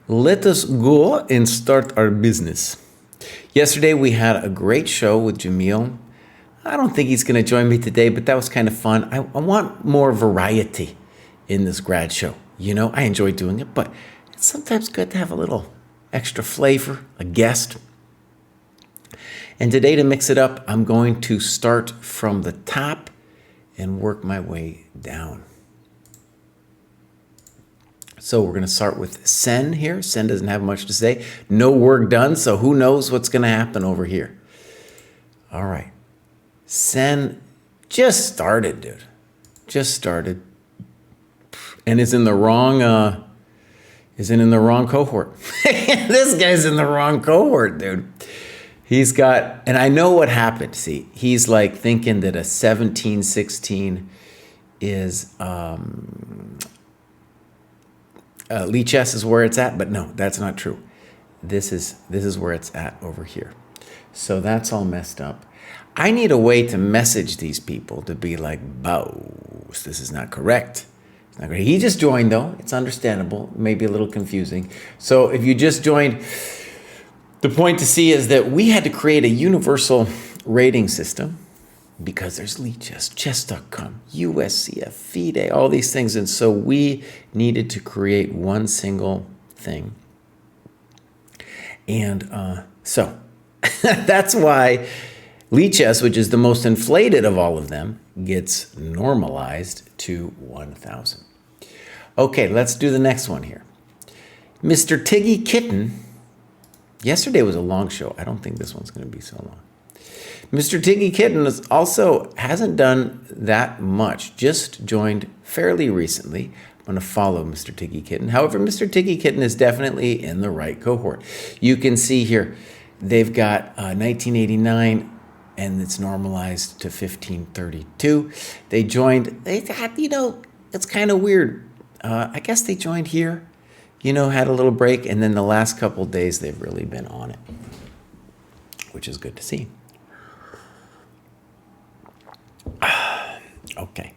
Let us go and start our business. Yesterday we had a great show with Jameel. I don't think he's going to join me today, but that was kind of fun. I want more variety in this grad show. You know, I enjoy doing it, but it's sometimes good to have a little extra flavor, a guest. And today, to mix it up, I'm going to start from the top and work my way down. So we're going to start with Sen here. Sen doesn't have much to say. No work done, so who knows what's going to happen over here. All right. Sen just started, dude. Just started. And is in the wrong cohort. This guy's in the wrong cohort, dude. He's got, and I know what happened. See, he's like thinking that a 17-16 is Lichess is where it's at, but no, that's not true. This is where it's at over here. So that's all messed up. I need a way to message these people to be like, bows, this is not correct. It's not correct. He just joined though. It's understandable. Maybe a little confusing. So if you just joined, the point to see is that we had to create a universal rating system because there's Lichess, Chess.com, USCF, FIDE, all these things. And so we needed to create one single thing. And so that's why Lichess, which is the most inflated of all of them, gets normalized to 1,000. Okay, let's do the next one here. Mr. Tiggy Kitten. Yesterday was a long show. I don't think this one's going to be so long. Mr. Tiggy Kitten also hasn't done that much, just joined fairly recently. I'm going to follow Mr. Tiggy Kitten. However, Mr. Tiggy Kitten is definitely in the right cohort. You can see here, they've got 1989, and it's normalized to 1532. They joined, they had, you know, it's kind of weird. I guess they joined here, you know, had a little break, and then the last couple days they've really been on it, which is good to see. Okay,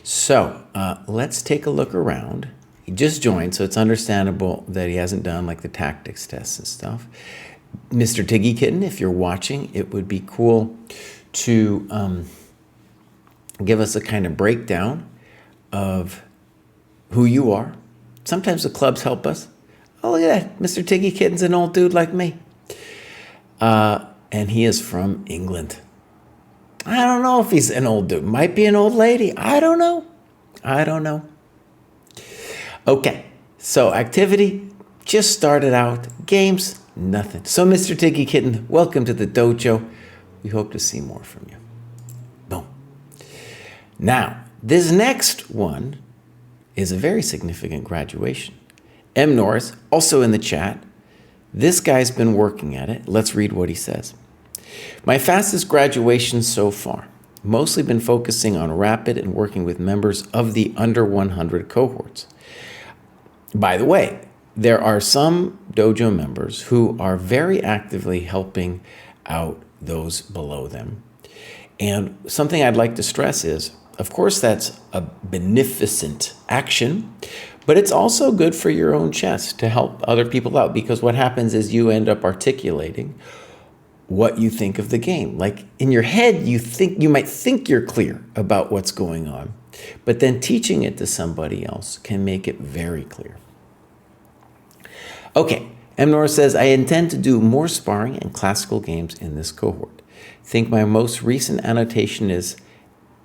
so let's take a look around. He just joined, so it's understandable that he hasn't done like the tactics tests and stuff. Mr. Tiggy Kitten, if you're watching, it would be cool to give us a kind of breakdown of who you are. Sometimes the clubs help us. Oh, look at that. Mr. Tiggy Kitten's an old dude like me. And he is from England. I don't know if he's an old dude. Might be an old lady. I don't know. Okay, so activity just started out. Games, nothing. So Mr. Tiggy Kitten, welcome to the dojo. We hope to see more from you. Boom. Now, this next one is a very significant graduation. M. Norris, also in the chat. This guy's been working at it. Let's read what he says. My fastest graduation so far. Mostly been focusing on rapid and working with members of the under 100 cohorts. By the way, there are some dojo members who are very actively helping out those below them. And something I'd like to stress is, of course, that's a beneficent action, but it's also good for your own chess to help other people out, because what happens is you end up articulating what you think of the game. Like in your head, you might think you're clear about what's going on, but then teaching it to somebody else can make it very clear. Okay, M. Norris says, I intend to do more sparring and classical games in this cohort. Think my most recent annotation is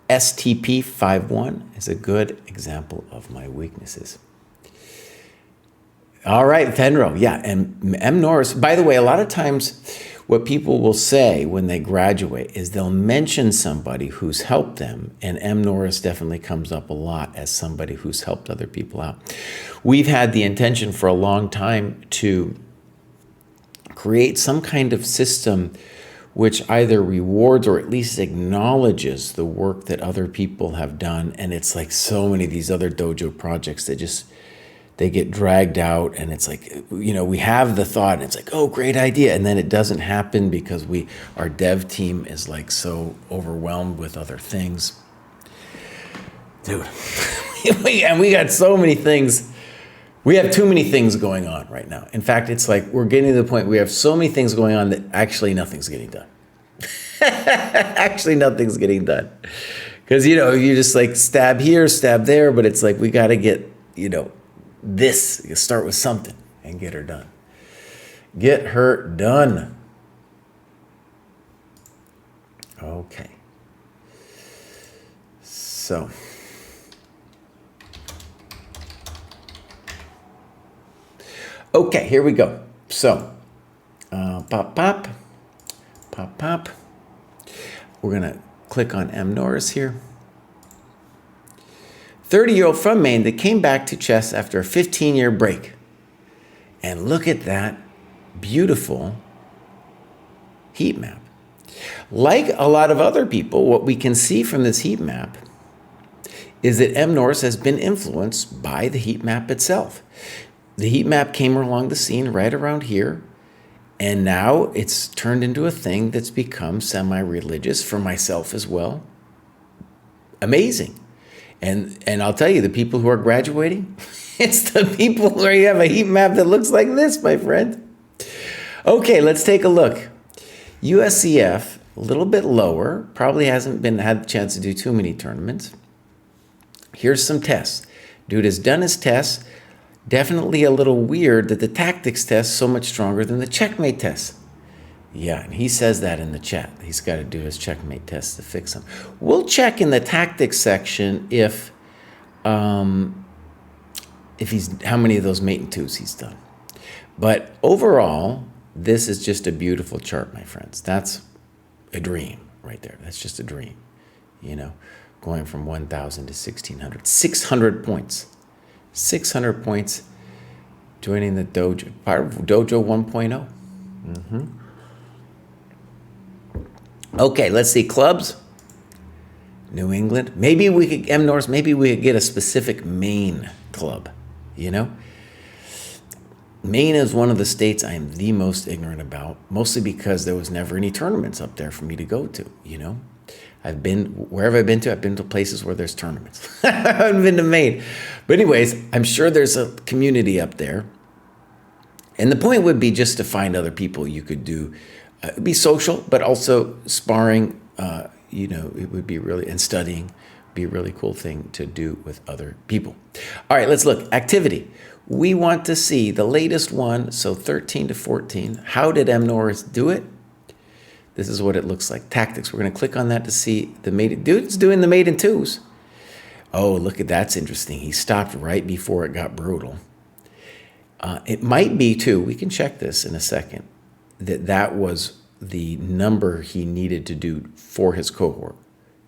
STP51 is a good example of my weaknesses. All right, Fenro, yeah, and M. Norris, by the way, a lot of times what people will say when they graduate is they'll mention somebody who's helped them, and M. Norris definitely comes up a lot as somebody who's helped other people out. We've had the intention for a long time to create some kind of system which either rewards or at least acknowledges the work that other people have done. And it's like so many of these other dojo projects that they get dragged out, and it's like, you know, we have the thought and it's like, oh, great idea. And then it doesn't happen because our dev team is like so overwhelmed with other things. Dude, and we got so many things We have too many things going on right now. In fact, it's like we're getting to the point we have so many things going on that actually nothing's getting done. Actually, nothing's getting done. Because, you know, you just like stab here, stab there, but it's like we got to get, you know, this. You start with something and get her done. Get her done. Okay. So. Okay, here we go. So, pop, pop, pop, pop. We're going to click on M. Norris here. 30-year-old from Maine that came back to chess after a 15-year break. And look at that beautiful heat map. Like a lot of other people, what we can see from this heat map is that M. Norris has been influenced by the heat map itself. The heat map came along the scene right around here, and now it's turned into a thing that's become semi-religious for myself as well. Amazing. And I'll tell you, the people who are graduating, it's the people where you have a heat map that looks like this, my friend. Okay, let's take a look. USCF, a little bit lower, probably hasn't had the chance to do too many tournaments. Here's some tests. Dude has done his tests. Definitely a little weird that the tactics test is so much stronger than the checkmate test. Yeah, and he says that in the chat. He's got to do his checkmate test to fix them. We'll check in the tactics section if he's how many of those mate and twos he's done. But overall, this is just a beautiful chart, my friends. That's a dream right there. That's just a dream. You know, going from 1,000 to 1,600, 600 points. 600 points joining the dojo, part of Dojo 1.0. Okay, let's see. Clubs. New England. Maybe we could, M. Norris, maybe we could get a specific Maine club, you know? Maine is one of the states I am the most ignorant about, mostly because there was never any tournaments up there for me to go to, you know? Wherever I've been to places where there's tournaments. I haven't been to Maine. But anyways, I'm sure there's a community up there. And the point would be just to find other people you could do, be social, but also sparring, you know, it would be really, and studying, be a really cool thing to do with other people. All right, let's look. Activity. We want to see the latest one, so 13 to 14. How did M. Norris do it? This is what it looks like. Tactics. We're going to click on that to see the mate. Dude's doing the mate and twos. Oh, look at that's interesting. He stopped right before it got brutal. It might be, too, we can check this in a second, that was the number he needed to do for his cohort.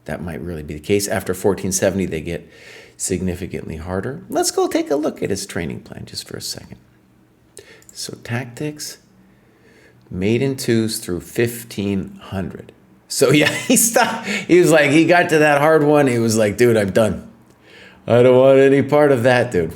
That might really be the case. After 1470, they get significantly harder. Let's go take a look at his training plan just for a second. So tactics. Made in twos through 1,500. So yeah, he stopped. He was like, he got to that hard one. He was like, dude, I'm done. I don't want any part of that, dude.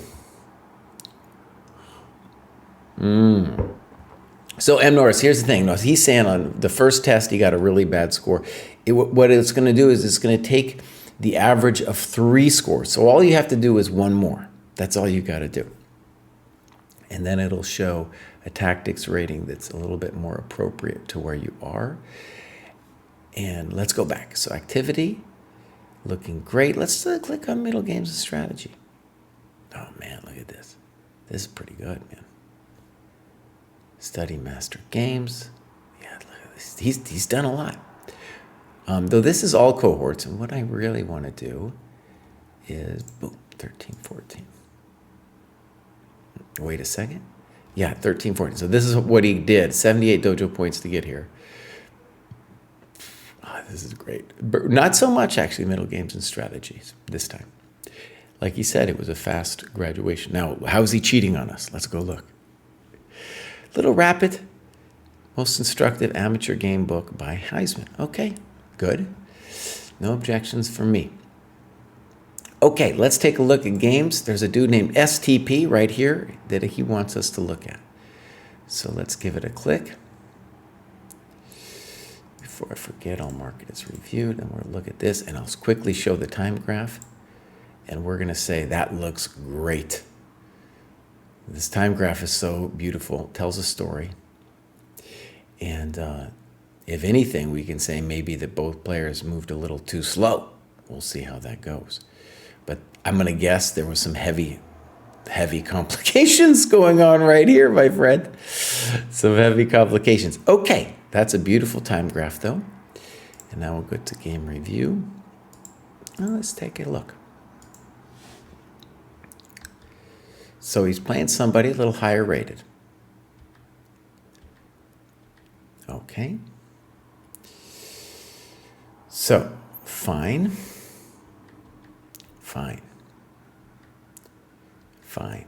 So M. Norris, here's the thing. He's saying on the first test, he got a really bad score. What it's going to do is it's going to take the average of 3 scores. So all you have to do is one more. That's all you got to do. And then it'll show a tactics rating that's a little bit more appropriate to where you are. And let's go back. So activity, looking great. Let's click on middle games and strategy. Oh man, look at this. This is pretty good, man. Study master games. Yeah, look at this. He's done a lot. Though this is all cohorts, and what I really want to do is, boom, 13, 14. Wait a second. Yeah, 13, 14. So this is what he did. 78 dojo points to get here. Oh, this is great. But not so much, actually, middle games and strategies this time. Like he said, it was a fast graduation. Now, how is he cheating on us? Let's go look. Little Rapid, most instructive amateur game book by Heisman. Okay, good. No objections from me. Okay, let's take a look at games. There's a dude named STP right here that he wants us to look at. So let's give it a click. Before I forget, I'll mark it as reviewed, and we'll look at this, and I'll quickly show the time graph. And we're going to say that looks great. This time graph is so beautiful, tells a story. And if anything, we can say maybe that both players moved a little too slow. We'll see how that goes. But I'm going to guess there was some heavy complications going on right here, my friend. Some heavy complications. Okay, that's a beautiful time graph, though. And now we'll go to game review. Well, let's take a look. So he's playing somebody a little higher rated. Okay. So, fine. Fine. Fine.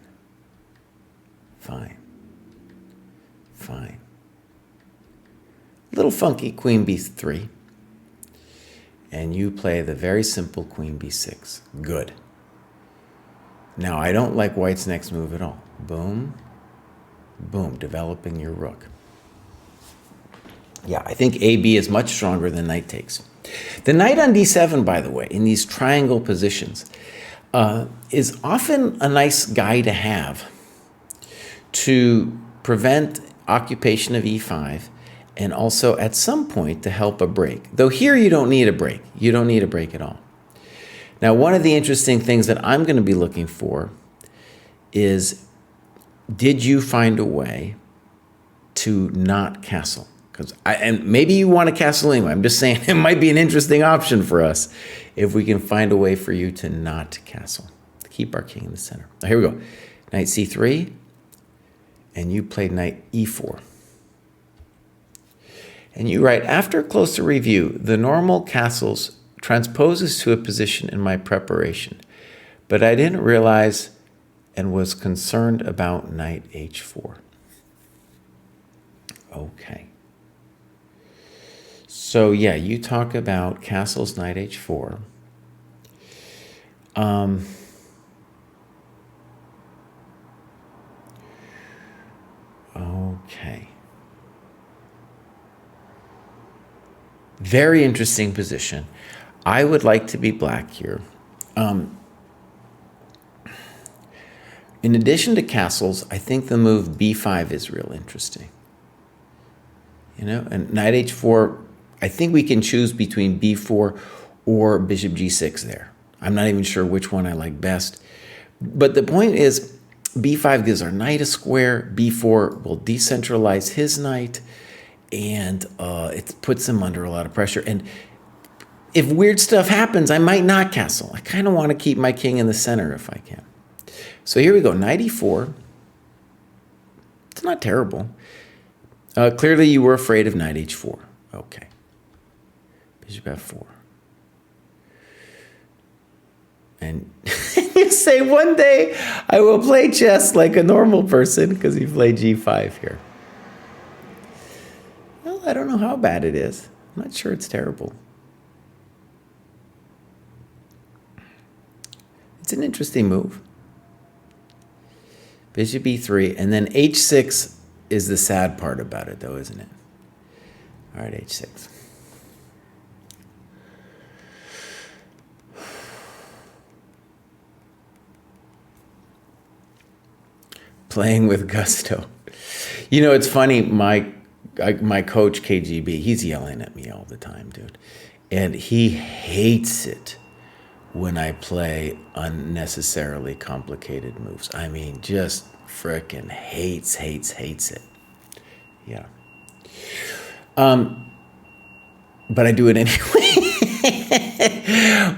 Fine. Fine. Little funky queen b3. And you play the very simple queen b6. Good. Now, I don't like white's next move at all. Boom. Boom. Developing your rook. Yeah, I think AB is much stronger than knight takes. The knight on d7, by the way, in these triangle positions, is often a nice guy to have to prevent occupation of e5 and also at some point to help a break. Though here you don't need a break. You don't need a break at all. Now, one of the interesting things that I'm going to be looking for is, did you find a way to not castle? And maybe you want to castle anyway. I'm just saying it might be an interesting option for us if we can find a way for you to not castle, to keep our king in the center. Now, here we go. Knight c3, and you played knight e4. And you write, after closer review, the normal castles transposes to a position in my preparation, but I didn't realize and was concerned about knight h4. Okay. So yeah, you talk about castles knight h4. Okay. Very interesting position. I would like to be black here. In addition to castles, I think the move b5 is real interesting. You know, and knight h4, I think we can choose between b4 or bishop g6 there. I'm not even sure which one I like best. But the point is, b5 gives our knight a square, b4 will decentralize his knight, and it puts him under a lot of pressure. And if weird stuff happens, I might not castle. I kind of want to keep my king in the center if I can. So here we go, knight e4. It's not terrible. Clearly you were afraid of knight h4. Okay. Bishop f4. And you say, one day I will play chess like a normal person, because you play g5 here. Well, I don't know how bad it is. I'm not sure it's terrible. It's an interesting move. Bishop e3, and then h6 is the sad part about it, though, isn't it? All right, h6. Playing with gusto. You know, it's funny, my coach, KGB, he's yelling at me all the time, dude. And he hates it when I play unnecessarily complicated moves. I mean, just frickin' hates it. Yeah. But I do it anyway.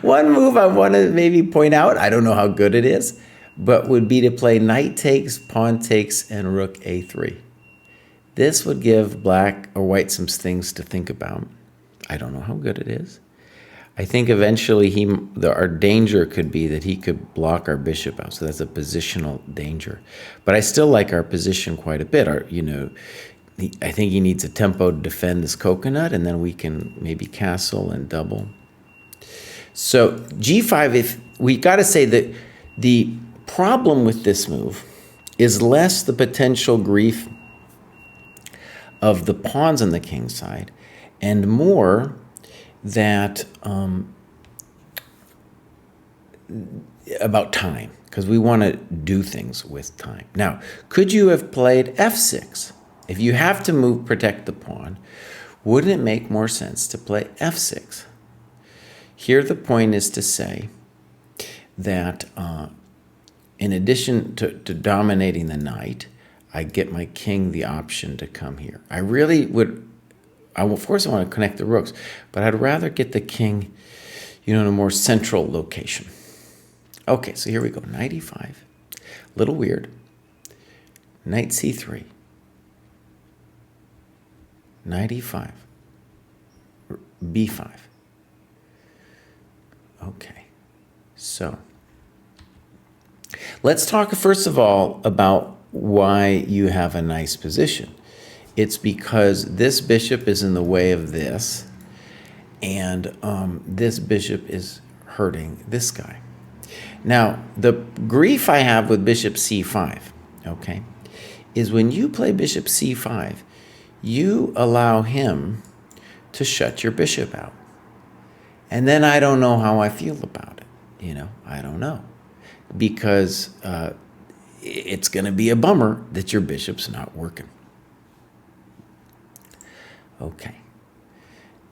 One move I want to maybe point out, I don't know how good it is, but would be to play knight takes, pawn takes, and rook a3. This would give black or white some things to think about. I don't know how good it is. I think eventually our danger could be that he could block our bishop out, so that's a positional danger. But I still like our position quite a bit. I think he needs a tempo to defend this coconut, and then we can maybe castle and double. So g5, we got to say that the problem with this move is less the potential grief of the pawns on the king side, and more that about time, because we want to do things with time. Now, could you have played f6? If you have to move, protect the pawn, wouldn't it make more sense to play f6? Here the point is to say that in addition to dominating the knight, I get my king the option to come here. I really would, of course I want to connect the rooks, but I'd rather get the king, in a more central location. Okay, so here we go, knight e5, a little weird, knight c3, knight e5, b5. Okay, so let's talk first of all about why you have a nice position. It's because this bishop is in the way of this, and this bishop is hurting this guy. Now, the grief I have with bishop c5, okay, is when you play bishop c5, you allow him to shut your bishop out. And then I don't know how I feel about it, I don't know. Because it's going to be a bummer that your bishop's not working. Okay.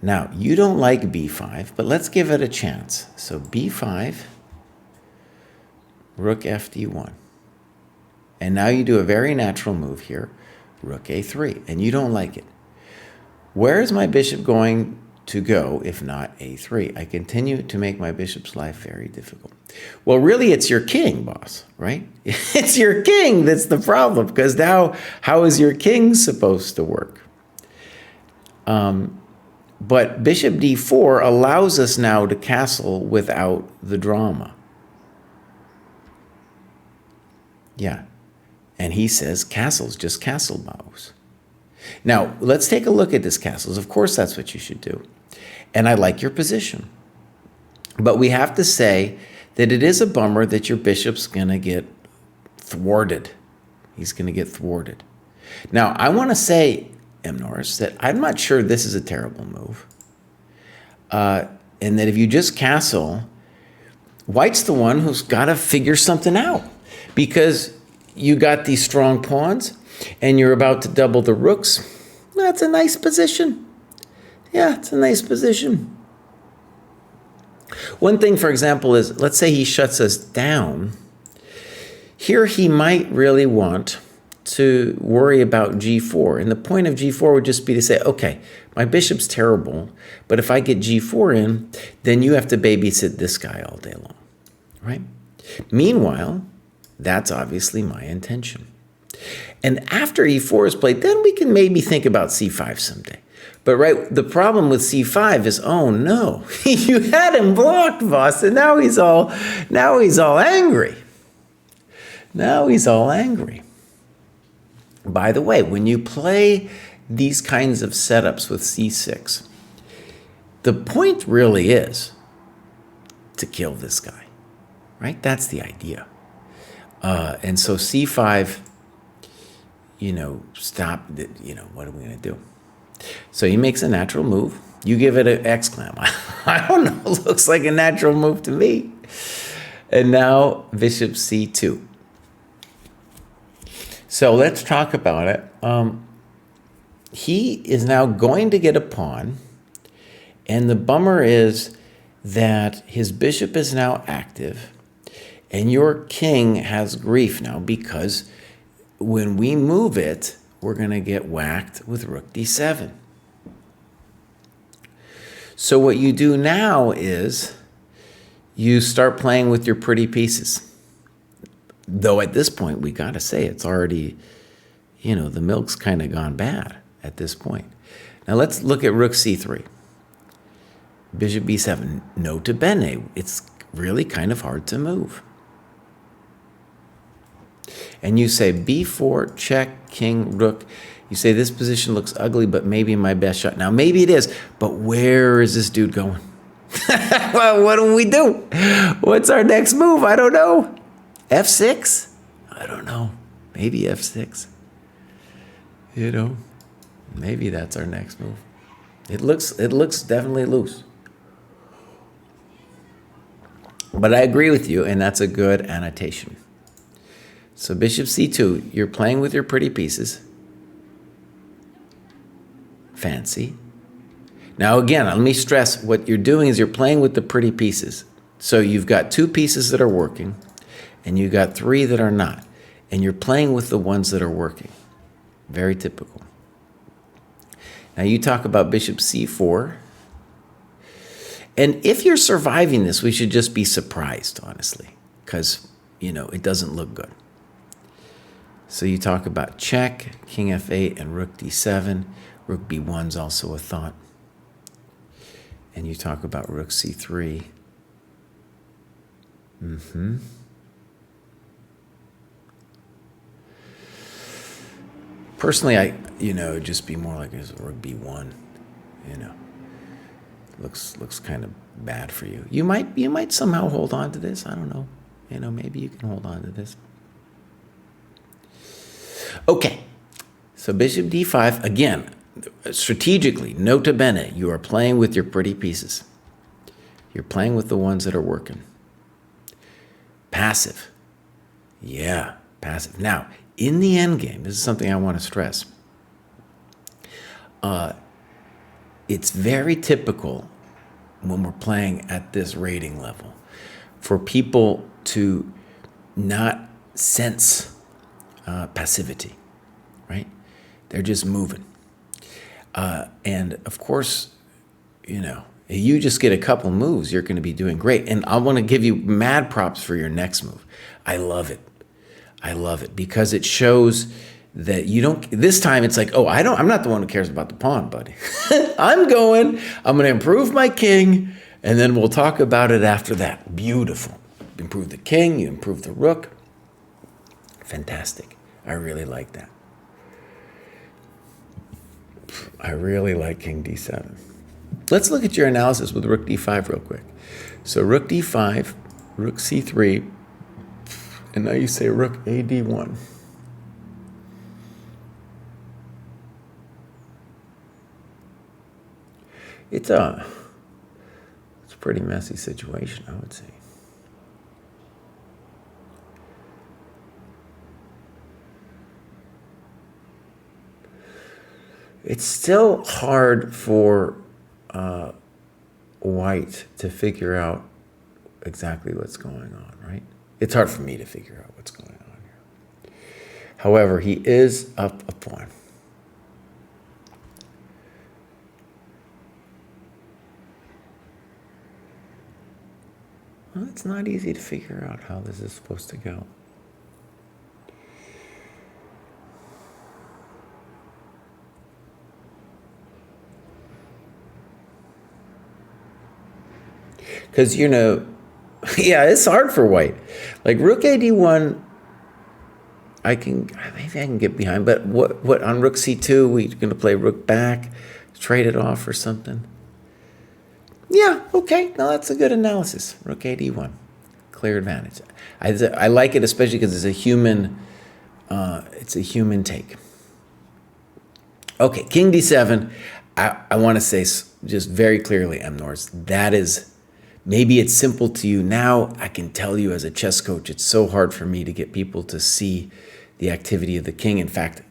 Now, you don't like b5, but let's give it a chance. So b5, rook f d1. And now you do a very natural move here, rook a3, and you don't like it. Where is my bishop going to go if not a3? I continue to make my bishop's life very difficult. Well, really, it's your king, boss, right? It's your king that's the problem, because now how is your king supposed to work? But bishop d4 allows us now to castle without the drama. Yeah, and he says castles, just castle moves. Now, let's take a look at this castles. Of course, that's what you should do. And I like your position. But we have to say that it is a bummer that your bishop's going to get thwarted. He's going to get thwarted. Now, I want to say, M. Norris, that I'm not sure this is a terrible move. And that if you just castle, white's the one who's got to figure something out. Because you got these strong pawns, and you're about to double the rooks. That's a nice position. Yeah, it's a nice position. One thing, for example, is, let's say he shuts us down. Here he might really want to worry about g4. And the point of g4 would just be to say, okay, my bishop's terrible, but if I get g4 in, then you have to babysit this guy all day long, right? Meanwhile, that's obviously my intention. And after e4 is played, then we can maybe think about c5 someday. But right, the problem with c5 is, oh no, you had him blocked, boss, and now he's all angry. Now he's all angry. By the way, when you play these kinds of setups with c6, the point really is to kill this guy, right? That's the idea. And so c5, stop, what are we going to do? So he makes a natural move. You give it an exclam. I don't know, it looks like a natural move to me. And now bishop c2. So let's talk about it. He is now going to get a pawn, and the bummer is that his bishop is now active, and your king has grief now, because when we move it, we're going to get whacked with rook d7. So what you do now is you start playing with your pretty pieces. Though at this point, we got to say it's already, the milk's kind of gone bad at this point. Now let's look at rook c3. Bishop b7, nota bene. It's really kind of hard to move. And you say b4, check, king, rook. You say this position looks ugly, but maybe my best shot. Now maybe it is, but where is this dude going? Well, what do we do? What's our next move? I don't know. f6? I don't know. Maybe f6. Maybe that's our next move. It looks definitely loose. But I agree with you, and that's a good annotation. So bishop c2, you're playing with your pretty pieces. Fancy. Now again, let me stress, what you're doing is you're playing with the pretty pieces. So you've got 2 pieces that are working, and you've got 3 that are not. And you're playing with the ones that are working. Very typical. Now you talk about bishop c4. And if you're surviving this, we should just be surprised, honestly, because, you know, it doesn't look good. So you talk about check, king f8, and rook d7. Rook b1 is also a thought. And you talk about rook c3. Personally, it'd just be more like a rook b1, Looks kind of bad for you. You might somehow hold on to this. I don't know. Maybe you can hold on to this. Okay. So bishop d5, again, strategically, nota bene, you are playing with your pretty pieces. You're playing with the ones that are working. Passive. Yeah, passive. Now, in the endgame, this is something I want to stress. It's very typical when we're playing at this rating level for people to not sense passivity, right? They're just moving. And of course, you just get a couple moves, you're going to be doing great. And I want to give you mad props for your next move. I love it. I love it because it shows that you don't, this time it's like, I'm not the one who cares about the pawn, buddy. I'm going to improve my king, and then we'll talk about it after that. Beautiful. You improve the king, you improve the rook. Fantastic. I really like that. I really like king d7. Let's look at your analysis with rook d5 real quick. So rook d5, rook c3, and now you say rook a d1. It's a pretty messy situation, I would say. It's still hard for white to figure out exactly what's going on, right? It's hard for me to figure out what's going on here. However, he is up a pawn. Well, it's not easy to figure out how this is supposed to go. Because, yeah, it's hard for white. Like rook a d1, maybe I can get behind, but what on rook c2, we're going to play rook back, trade it off or something. Yeah, okay, no, that's a good analysis. Rook a d1, clear advantage. I like it especially because it's a human take. Okay, king d7. I want to say just very clearly, M. Norris, that is, maybe it's simple to you now. I can tell you as a chess coach, it's so hard for me to get people to see the activity of the king. In fact,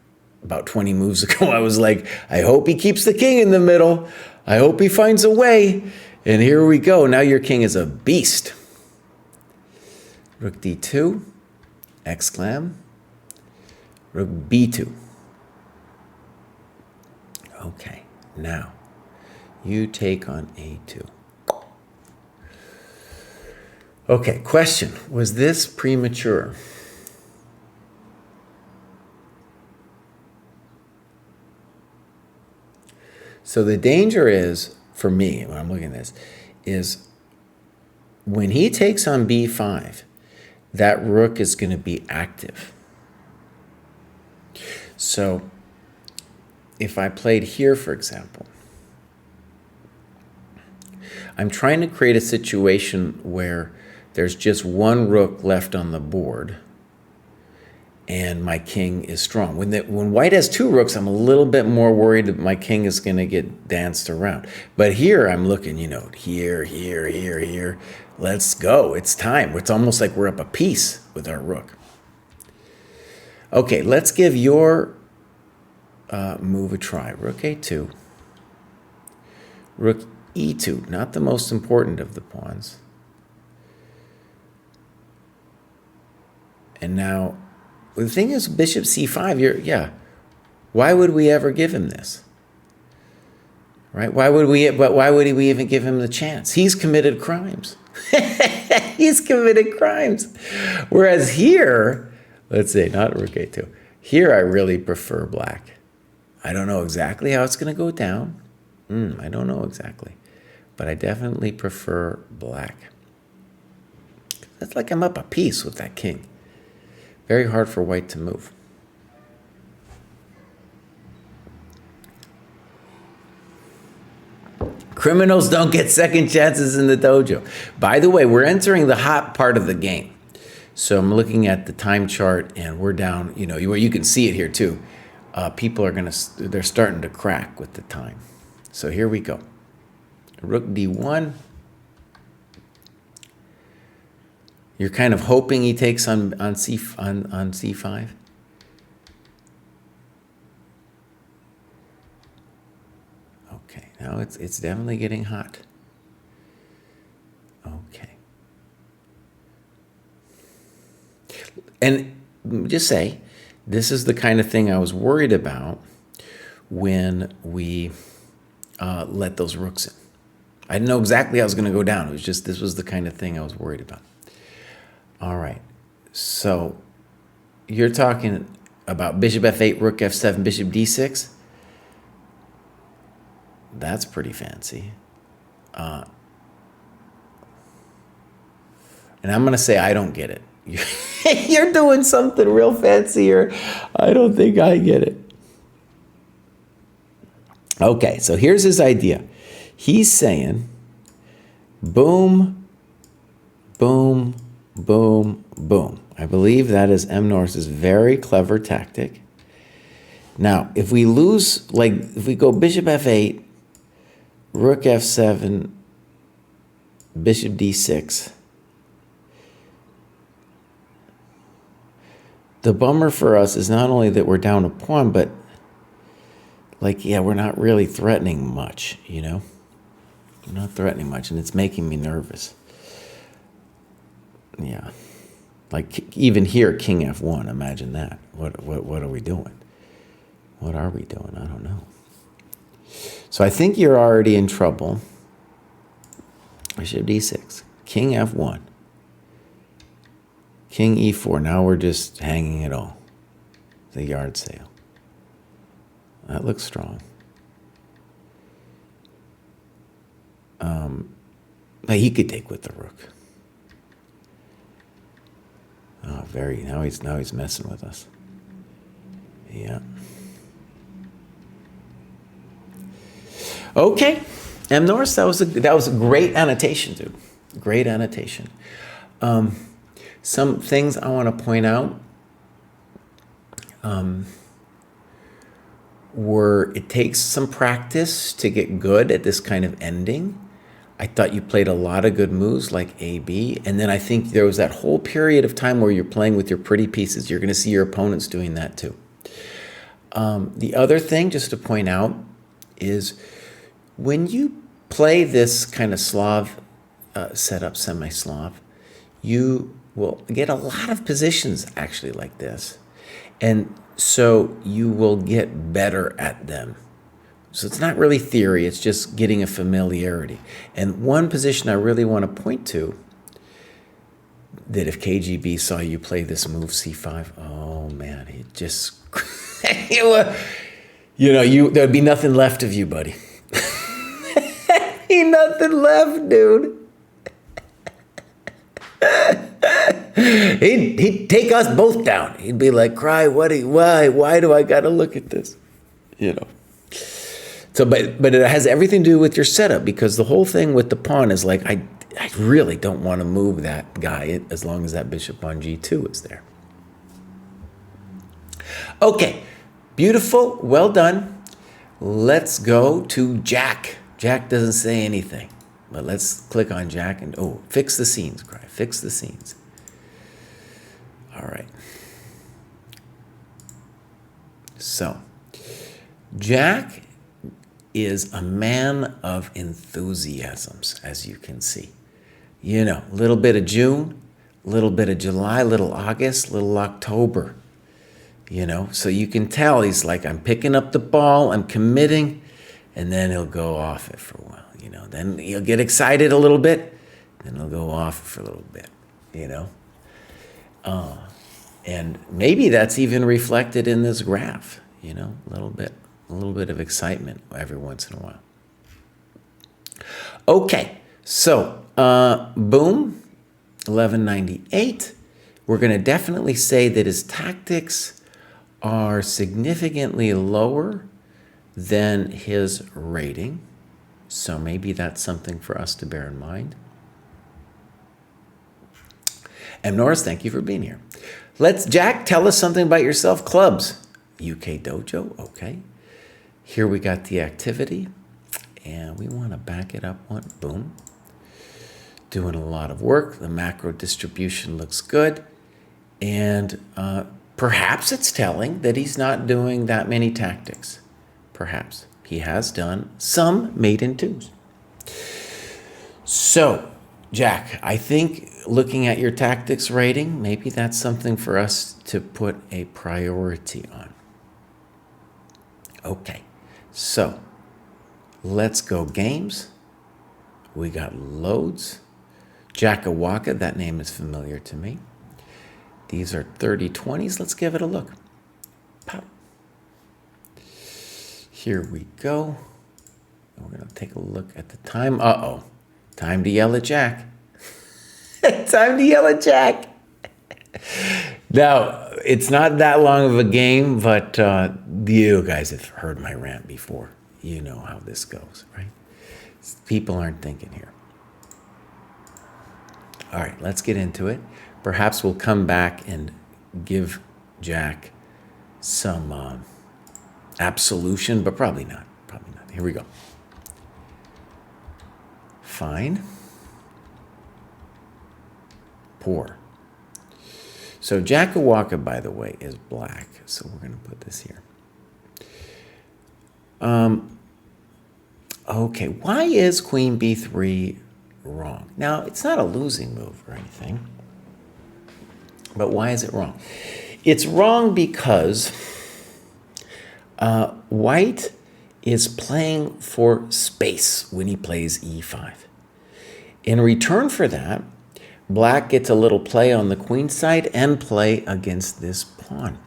about 20 moves ago, I was like, I hope he keeps the king in the middle. I hope he finds a way. And here we go. Now your king is a beast. Rook d2, exclam. Rook b2. Okay, now you take on a2. Okay, question. Was this premature? So the danger is, for me, when I'm looking at this, is when he takes on b5, that rook is going to be active. So if I played here, for example, I'm trying to create a situation where there's just one rook left on the board, and my king is strong. When white has 2 rooks, I'm a little bit more worried that my king is going to get danced around. But here I'm looking, here, here, here, here. Let's go. It's time. It's almost like we're up a piece with our rook. Okay, let's give your move a try. Rook A2. Rook E2, not the most important of the pawns. And now, the thing is, bishop C5, why would we ever give him this? Right? Why would we even give him the chance? He's committed crimes. He's committed crimes. Whereas here, let's say, not rook A2. Here, I really prefer black. I don't know exactly how it's going to go down. I don't know exactly. But I definitely prefer black. That's like I'm up a piece with that king. Very hard for white to move. Criminals don't get second chances in the dojo. By the way, we're entering the hot part of the game. So I'm looking at the time chart, and we're down, where you can see it here too. People are they're starting to crack with the time. So here we go. Rook D1. You're kind of hoping he takes on C5. Okay, now it's definitely getting hot. Okay. And just say, this is the kind of thing I was worried about when we let those rooks in. I didn't know exactly how it was going to go down. It was just, this was the kind of thing I was worried about. All right, so you're talking about bishop F8, rook F7, bishop D6. That's pretty fancy. And I'm going to say I don't get it. You're doing something real fancy here. I don't think I get it. Okay, so here's his idea. He's saying, boom, boom, boom, boom. I believe that is M. Norris's very clever tactic. Now, if we lose, if we go bishop F8, rook F7, bishop D6, the bummer for us is not only that we're down a pawn, but we're not really threatening much, We're not threatening much, and it's making me nervous. Yeah. Even here, king F1, imagine that. What are we doing? What are we doing? I don't know. So I think you're already in trouble. Bishop D6, king F1, king E4. Now we're just hanging it all. The yard sale. That looks strong. He could take with the rook. Oh, now he's messing with us. Yeah. Okay, M. Norris, that was a great annotation, dude. Great annotation. Some things I want to point out were it takes some practice to get good at this kind of ending. I thought you played a lot of good moves like A, B, and then I think there was that whole period of time where you're playing with your pretty pieces. You're going to see your opponents doing that too. The other thing, just to point out, is when you play this kind of Slav setup, semi-Slav, you will get a lot of positions actually like this. And so you will get better at them. So it's not really theory, it's just getting a familiarity. And one position I really want to point to, that if KGB saw you play this move C5, oh man, he just, there'd be nothing left of you, buddy. Ain't nothing left, dude. He'd take us both down. He'd be like, Kraai, why do I gotta look at this? So, but it has everything to do with your setup, because the whole thing with the pawn is like, I really don't want to move that guy as long as that bishop on G2 is there. Okay, beautiful, well done. Let's go to Jack. Jack doesn't say anything, but let's click on Jack and, oh, fix the scenes, Kraai, fix the scenes. All right. So, Jack is a man of enthusiasms, as you can see. You know, a little bit of June, a little bit of July, a little August, a little October. You know, so you can tell he's like, I'm picking up the ball, I'm committing, and then he'll go off it for a while, you know. Then he'll get excited a little bit, then he'll go off for a little bit, you know. And maybe that's even reflected in this graph, you know, a little bit of excitement every once in a while. Okay, so boom, 1198. We're going to definitely say that his tactics are significantly lower than his rating. So maybe that's something for us to bear in mind. And Norris, thank you for being here. Jack, tell us something about yourself. Clubs, UK Dojo, okay. Here we got the activity, and we want to back it up one, boom. Doing a lot of work. The macro distribution looks good. And perhaps it's telling that he's not doing that many tactics. Perhaps. He has done some mate in twos. So, Jack, I think looking at your tactics rating, maybe that's something for us to put a priority on. Okay, so let's go games. We got loads. Jackawaka, that name is familiar to me. These are 30-20s. Let's give it a look. Pop. Here we go. We're going to take a look at the time. Uh-oh. Time to yell at Jack. Time to yell at Jack. Now, it's not that long of a game, but you guys have heard my rant before. You know how this goes, right? People aren't thinking here. All right, let's get into it. Perhaps we'll come back and give Jack some absolution, but probably not. Probably not. Here we go. Fine. Poor. So Jackawaka, by the way, is black. So we're going to put this here. Okay, why is Queen B3 wrong? Now, it's not a losing move or anything. But why is it wrong? It's wrong because white is playing for space when he plays e5. In return for that, black gets a little play on the queen side and play against this pawn.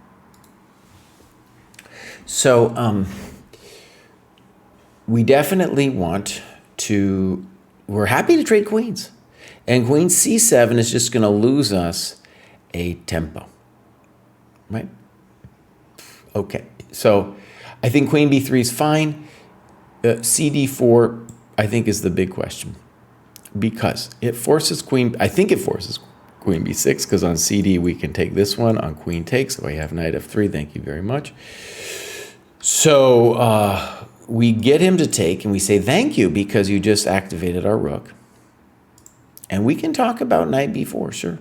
So we definitely want to, we're happy to trade queens. And queen c7 is just going to lose us a tempo, right? Okay, so I think queen b3 is fine. cd4, I think, is the big question because it forces queen, I think it forces queen b6 because on cd we can take this one, on queen takes, so I have knight f3, thank you very much. So we get him to take and we say thank you because you just activated our rook. And we can talk about knight b4, sure.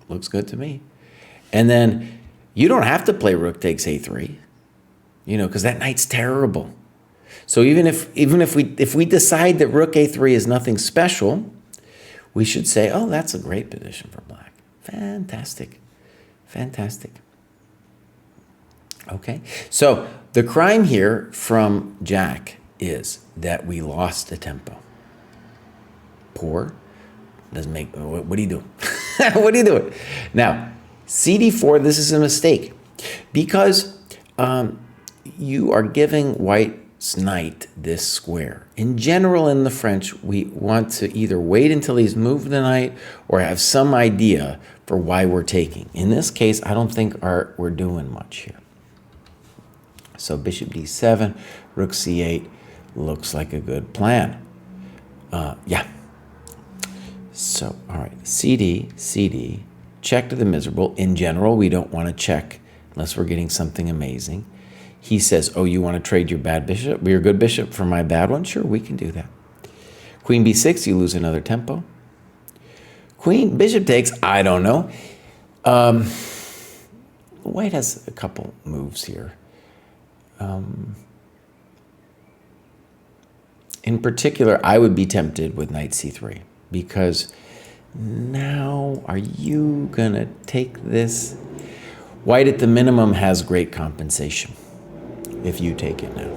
Looks good to me. And then you don't have to play rook takes a3, you know, because that knight's terrible. So even if we decide that rook a3 is nothing special, we should say, oh, that's a great position for black. Fantastic. Fantastic. Okay. So the crime here from Jack is that we lost the tempo. Poor. Doesn't make, what are you doing? What are you doing? Now, cd4, this is a mistake because you are giving white's knight this square. In general, in the French, we want to either wait until he's moved the knight or have some idea for why we're taking. In this case, I don't think we're doing much here. So bishop d7, rook c8 looks like a good plan. Yeah. So, all right, CD, check to the miserable. In general, we don't want to check unless we're getting something amazing. He says, oh, you want to trade your bad bishop, your good bishop for my bad one? Sure, we can do that. Queen b6, you lose another tempo. Queen, bishop takes, I don't know. White has a couple moves here. In particular, I would be tempted with knight c3 because now are you gonna take this? White at the minimum has great compensation if you take it now.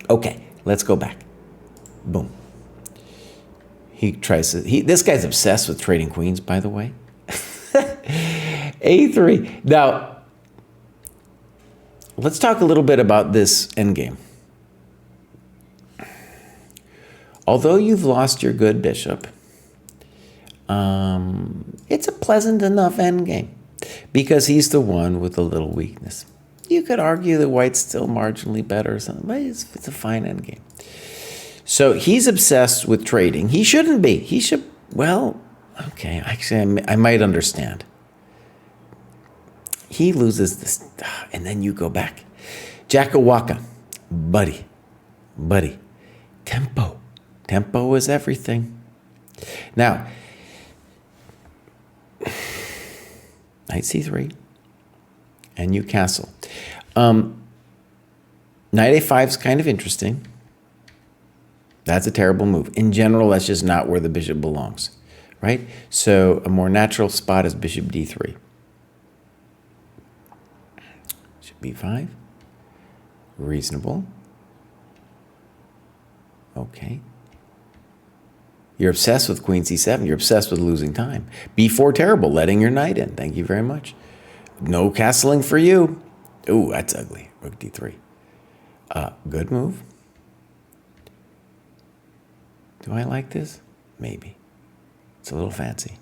Okay, let's go back. Boom. He tries to, this guy's obsessed with trading queens, by the way. A3. Now, let's talk a little bit about this endgame. Although you've lost your good bishop, it's a pleasant enough endgame because he's the one with a little weakness. You could argue that white's still marginally better or something, but it's a fine endgame. So he's obsessed with trading. He shouldn't be. He should, well, okay, actually, I might understand. He loses this, and then you go back. Jackawaka, buddy, tempo. Tempo is everything. Now, knight c3, and you castle. Knight a5 is kind of interesting. That's a terrible move. In general, that's just not where the bishop belongs, right? So a more natural spot is bishop d3. Bishop b5. Reasonable. Okay. You're obsessed with queen c7. You're obsessed with losing time. b4, terrible, letting your knight in. Thank you very much. No castling for you. Ooh, that's ugly. Rook d3. Good move. Do I like this? Maybe. It's a little fancy.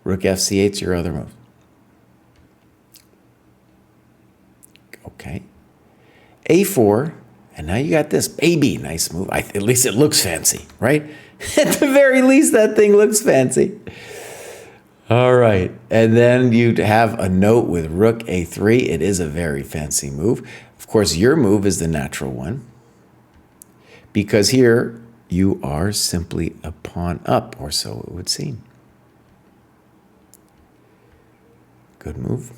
Rook fc8's your other move. Okay. a4, and now you got this. Baby, nice move. At least it looks fancy, right? At the very least, that thing looks fancy. All right. And then you have a note with rook a3. It is a very fancy move. Of course, your move is the natural one because here you are simply a pawn up, or so it would seem. Good move.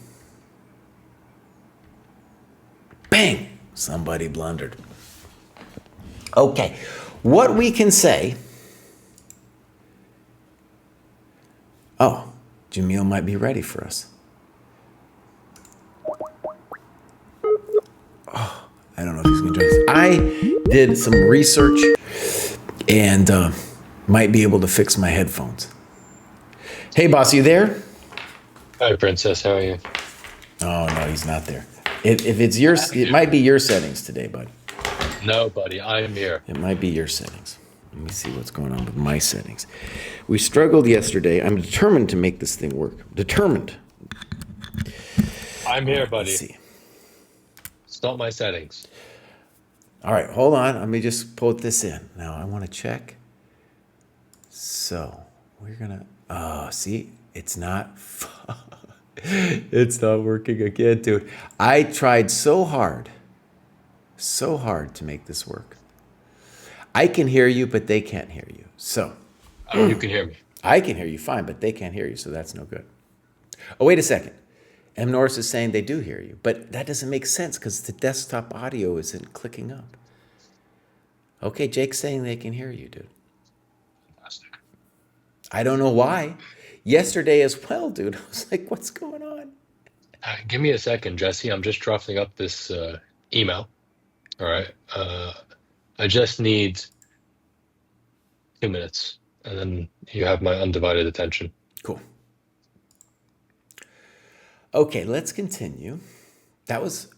Bang! Somebody blundered. Okay, what we can say, oh, Jameel might be ready for us. Oh, I don't know if he's going to join us. I did some research and might be able to fix my headphones. Hey, boss, you there? Hi, Princess. How are you? Oh, no, he's not there. If it's your, it might be your settings today, bud. No, buddy, I'm here. It might be your settings. Let me see what's going on with my settings. We struggled yesterday. I'm determined to make this thing work. Determined. I'm here, buddy. Let's see. Stop my settings. All right, hold on. Let me just put this in. Now, I want to check. So, we're going to, see, it's not, it's not working again, dude. I tried so hard to make this work. I can hear you, but they can't hear you. So. Oh, you can hear me. I can hear you fine, but they can't hear you, so that's no good. Oh, wait a second. M. Norris is saying they do hear you, but that doesn't make sense because the desktop audio isn't clicking up. Okay, Jake's saying they can hear you, dude. Fantastic. I don't know why. Yesterday as well, dude. I was like, what's going on? Give me a second, Jesse. I'm just drafting up this email. All right. I just need 2 minutes, and then you have my undivided attention. Cool. Okay, let's continue. That was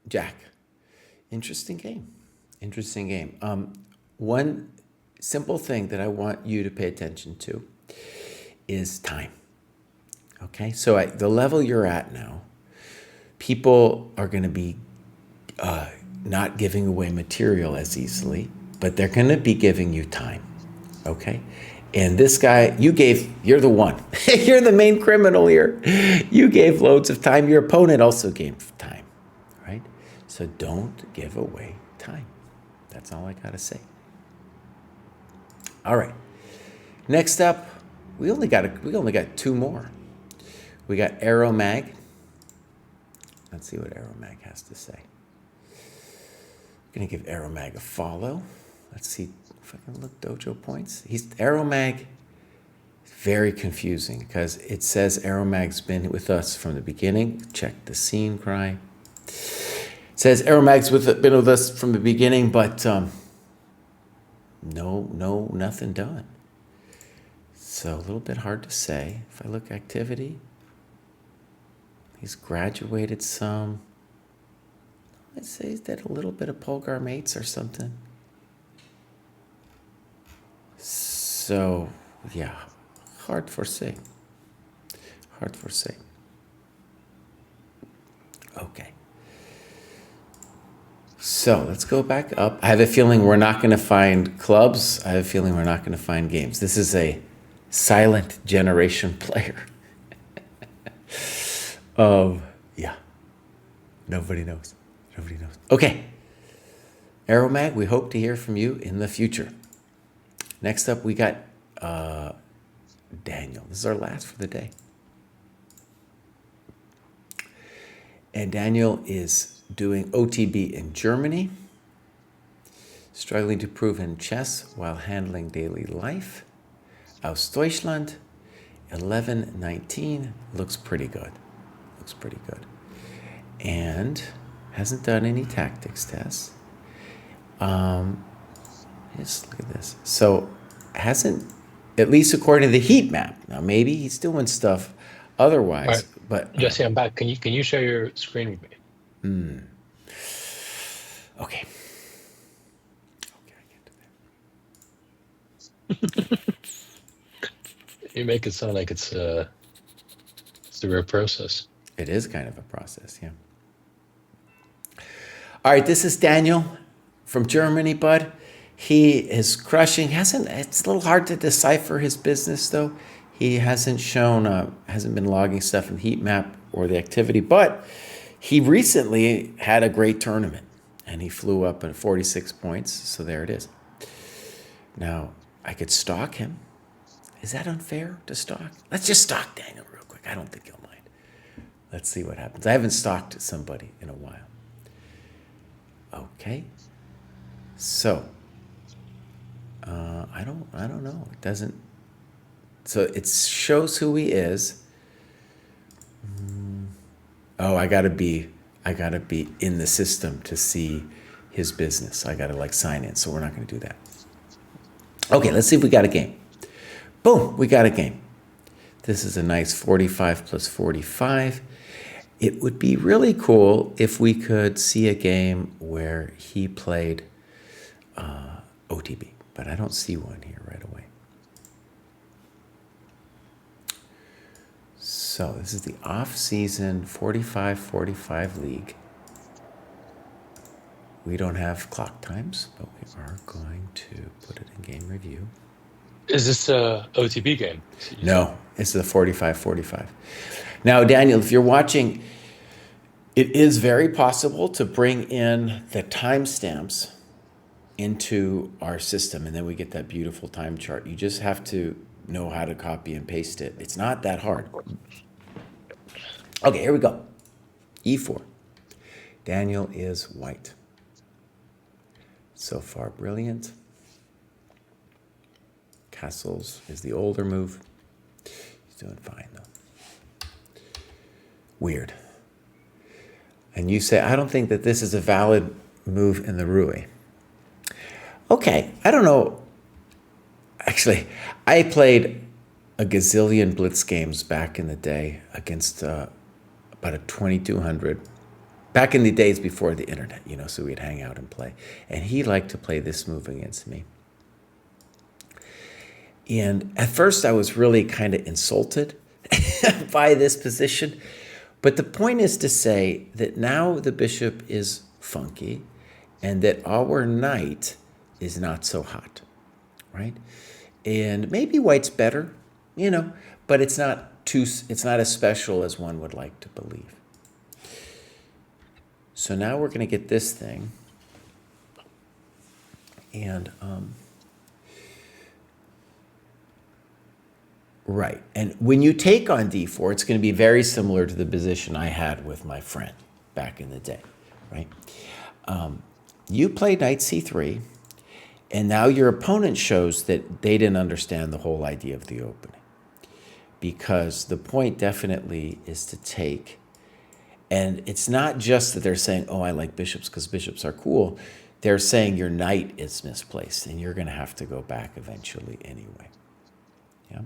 Jack. Interesting game. Interesting game. One simple thing that I want you to pay attention to is time. Okay, so at the level you're at now, people are going to be not giving away material as easily, but they're going to be giving you time. Okay, And this guy, you're the one. You're the main criminal here. You gave loads of time. Your opponent also gave time, right? So don't give away time. That's all I gotta say. All right. Next up, we only got two more. We got Arrow Mag. Let's see what Arrow Mag has to say. I'm gonna give Arrow Mag a follow. Let's see if I can look dojo points. Arrow Mag. Very confusing because it says Arrow Mag's been with us from the beginning. Check the scene, Kraai. It says Arrow Mag's been with us from the beginning, but nothing done. So a little bit hard to say. If I look activity, he's graduated some. I'd say he's did a little bit of Polgar mates or something. So, yeah, hard for say. Hard for say. Okay. So let's go back up. I have a feeling we're not going to find clubs. I have a feeling we're not going to find games. This is a silent generation player. Yeah. Nobody knows. Nobody knows. Okay. Arrow Mag, we hope to hear from you in the future. Next up, we got Daniel. This is our last for the day. And Daniel is doing OTB in Germany, struggling to prove in chess while handling daily life. Aus Deutschland, 11-19. Looks pretty good. Looks pretty good. And hasn't done any tactics tests. Just look at this. So hasn't, at least according to the heat map. Now maybe he's doing stuff otherwise, All right. but Jesse, I'm back. Can you share your screen with me? Okay. Okay, I can't do that. You make it sound like it's a real process. It is kind of a process, yeah. All right, this is Daniel from Germany, bud. He is crushing. It's a little hard to decipher his business, though. He hasn't been logging stuff in the heat map or the activity, but he recently had a great tournament, and he flew up at 46 points, so there it is. Now, I could stalk him. Is that unfair to stalk? Let's just stalk Daniel real quick. I don't think he'll mind. Let's see what happens. I haven't stalked somebody in a while. Okay. So, I don't know. It doesn't. So it shows who he is. Oh, I gotta be in the system to see his business. I gotta sign in. So we're not gonna do that. Okay, let's see if we got a game. Boom, we got a game. This is a nice 45 plus 45. It would be really cool if we could see a game where he played OTB, but I don't see one here right away. So this is the off-season 45-45 league. We don't have clock times, but we are going to put it in game review. Is this a OTB game? No, it's the 45-45. Now, Daniel, if you're watching, it is very possible to bring in the timestamps into our system, and then we get that beautiful time chart. You just have to know how to copy and paste it. It's not that hard. Okay, here we go. E4. Daniel is white. So far, brilliant. Castles is the older move. He's doing fine, though. Weird. And you say, I don't think that this is a valid move in the Rui. Okay, I don't know. Actually, I played a gazillion blitz games back in the day against about a 2200. Back in the days before the internet, so we'd hang out and play. And he liked to play this move against me. And at first I was really kind of insulted by this position. But the point is to say that now the bishop is funky and that our knight is not so hot, right? And maybe white's better, but it's not as special as one would like to believe. So now we're going to get this thing. And, right. And when you take on d4, it's going to be very similar to the position I had with my friend back in the day, right? You play knight c3, and now your opponent shows that they didn't understand the whole idea of the opening. Because the point definitely is to take. And it's not just that they're saying, oh, I like bishops because bishops are cool. They're saying your knight is misplaced, and you're going to have to go back eventually anyway. Yeah.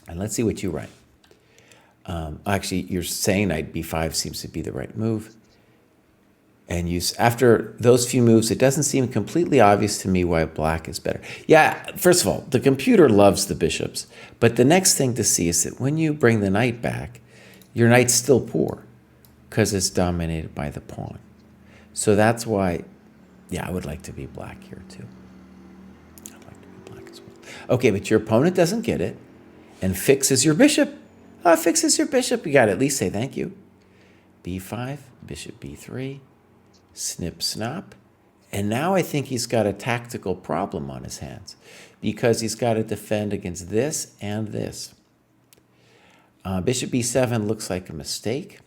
And let's see what you write. Actually, you're saying knight b5 seems to be the right move. And after those few moves, it doesn't seem completely obvious to me why black is better. Yeah, first of all, the computer loves the bishops. But the next thing to see is that when you bring the knight back, your knight's still poor because it's dominated by the pawn. So that's why, yeah, I would like to be black here too. I'd like to be black as well. Okay, but your opponent doesn't get it and fixes your bishop. Fixes your bishop. You got to at least say thank you. b5, bishop b3, snip, snap. And now I think he's got a tactical problem on his hands because he's got to defend against this and this. Bishop b7 looks like a mistake.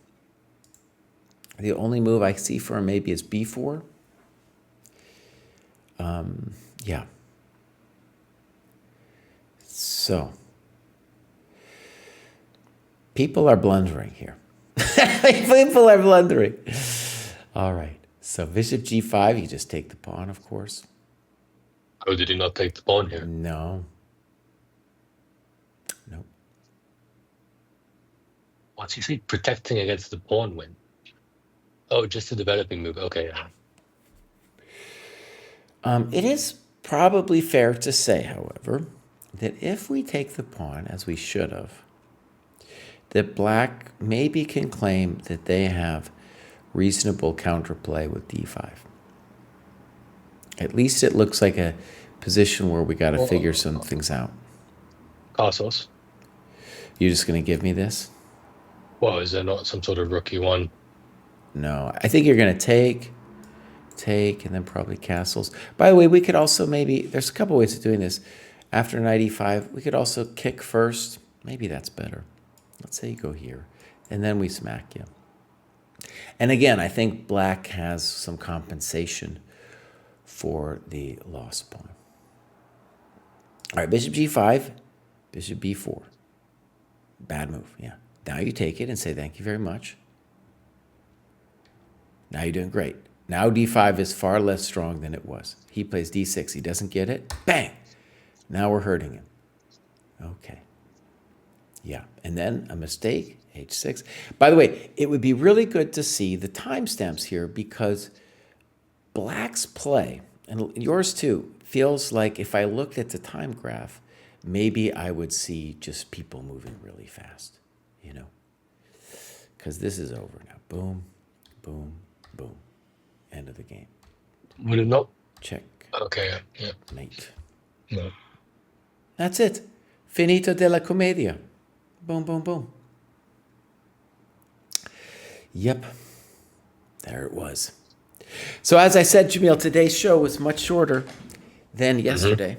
The only move I see for him maybe is b4. Yeah. So, people are blundering here. People are blundering. All right. So bishop g5, you just take the pawn, of course. Oh, did he not take the pawn here? No. Nope. What's he say? Protecting against the pawn win. Oh, just a developing move. Okay, yeah. It is probably fair to say, however, that if we take the pawn, as we should have, that black maybe can claim that they have reasonable counterplay with d5. At least it looks like a position where we got to figure some things out. Castles. You're just going to give me this? Well, is there not some sort of rookie one? No, I think you're going to take, and then probably castles. By the way, we could also maybe, there's a couple ways of doing this. After knight e5, we could also kick first. Maybe that's better. Let's say you go here, and then we smack you. And again, I think black has some compensation for the lost pawn. All right, bishop g5, bishop b4. Bad move, yeah. Now you take it and say thank you very much. Now you're doing great. Now d5 is far less strong than it was. He plays d6. He doesn't get it. Bang! Now we're hurting him. Okay. Yeah, and then a mistake, h6. By the way, it would be really good to see the timestamps here because black's play, and yours too, feels like if I looked at the time graph, maybe I would see just people moving really fast, because this is over now. Boom, boom, boom. End of the game. Would it not? Check. Okay, yeah. Mate. No. That's it. Finito della commedia. Boom, boom, boom. Yep. There it was. So as I said, Jameel, today's show was much shorter than yesterday.